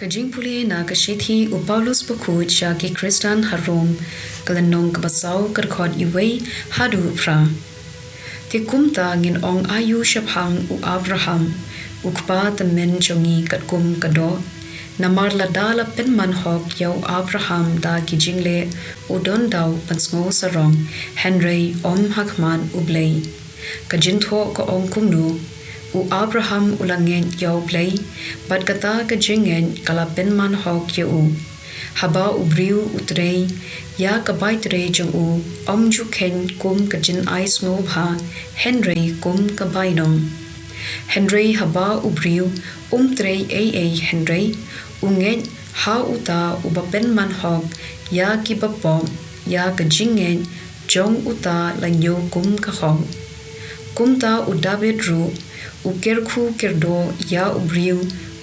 Jingpule na kashithi u Paulus buku cha ki Kristan harom kalanong kabasau karkhod iway hadu pra. Ti kumta ngin ong ayu shaphang u Abraham ukpa temen jongi katkum kado namar ladala penman hok yaw Abraham da ki jingle u don daw pansngo sarong Henry hakman u Blei. Kajintho ko ong kumnu u Abraham ulangen yaw Blei bat kata kajingen kalapen man hok u haba ubriu utrei ya kabai trei jong u ju ken kum kajin ais ngo bha Henry kum kabai nong Henry haba ubriu trei Henry ungen ha uta ubapen man hok ya ki bapom ya kajingen jong uta lanyo kum ka hong kumta u David ru ukerku kerdo ya ubriu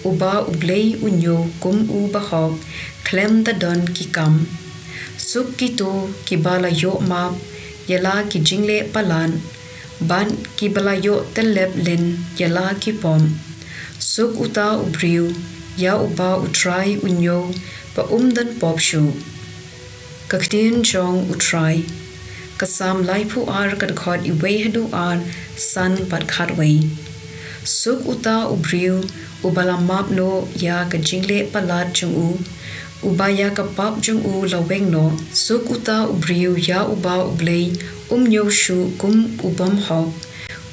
uba ublei unyo kum u bahok klem da don ki kam suk ki to ki bala yo map yala ki jingle palan ban ki bala yo telep len yala ki pom suk uta ubriu ya uba utrai unyo pa dan pop shu ktien jong utrai kasam laipu ar kadkhod iway hadu ar san pat khatway suk uta ubriu ubala map no ya ka jingle palat jung u ubaya ka pap jung u laweng no suk uta ubriu ya uba ublei nyo shu kum ubam hok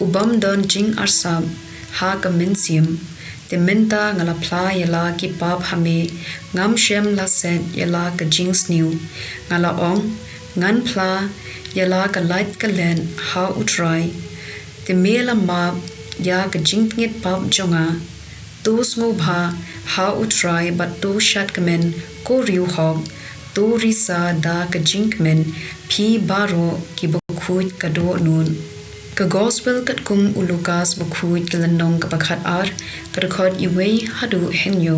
ubam don jing arsam ha ka minsim te menta ngala pla yala ki pap hame ngam shem la sen yala ka jing sniu ngala ong ngan pla yala ka light ka len ha utrai te mela map ya ka jingngit pap jonga to smo bha ha utrai but to shat kamen ko riu hog to risa da ka jingmen phi baro ki bukhuit ka do nun ka gospel kat kum ulukas bukhuit kalanong ka pakhat ar karkhod iway hadu henyo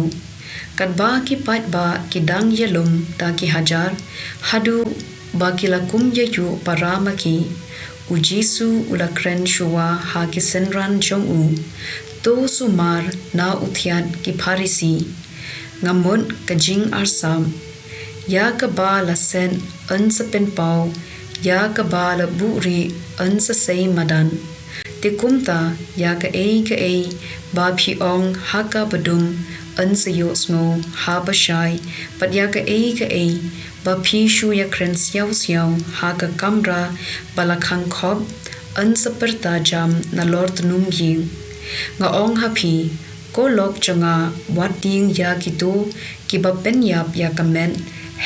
kat ba ki pat ba ki dang yelum ta ki hajar hadu ba ki lakum yayu paramaki u Jisu ulakren shuwa ha ki senran jong u to sumar na uthiat ki pharisi ngamon kajing arsam ya ka ba la sen sa pen pau ya ka ba la buri sa sei madan te kumta ya ka ba phi ong ha ka badum sa yo sngo ha ba shai pat ya ka ba phi shu ya kren siaw ha ka kamra balakhang khop sa perta jam na lord num ying nga ong ha phi ko lok changa wat ding ya ki to ki ba pen yap ya kamen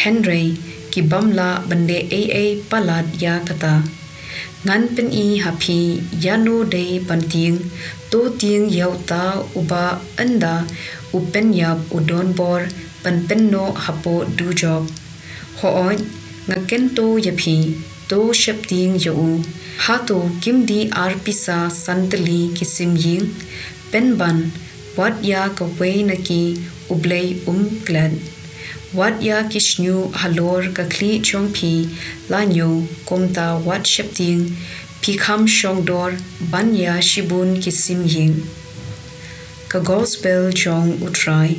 Henry ki bamla bande palat ya kata ngan pen I ha phi ya no de panting to ting yaw ta uba anda upen yap udon bor pan pen no hapo du job ho on nga ken to ya phi to shep ting yo u ha to kim di arpisa santli kisim ying pen ban wat ya ka way na ki ublei glad wat ya kishnu halor ka kli chong phi lanyo komta wat shep ting pi kham shong dor ban ya shibun kisim ying ka gospel chong utrai